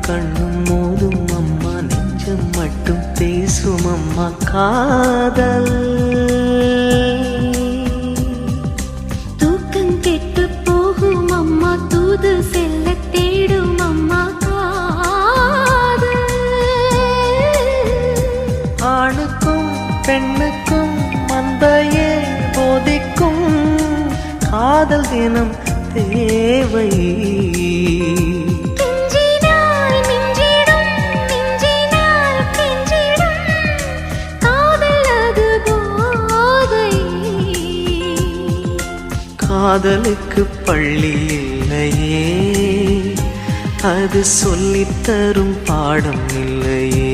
கண்ணும் மோதும் அம்மா, நெஞ்சம் மட்டும் பேசும் அம்மா காதல். தூக்கம் கெட்டு போகும் அம்மா, தூது செல்ல தேடும் அம்மா காதல். ஆணுக்கும் பெண்ணுக்கும் மந்தையே போதிக்கும் காதல் தினம் தேவை. காதலுக்கு பள்ளி இல்லையே, அது சொல்லித்தரும் பாடம் இல்லையே.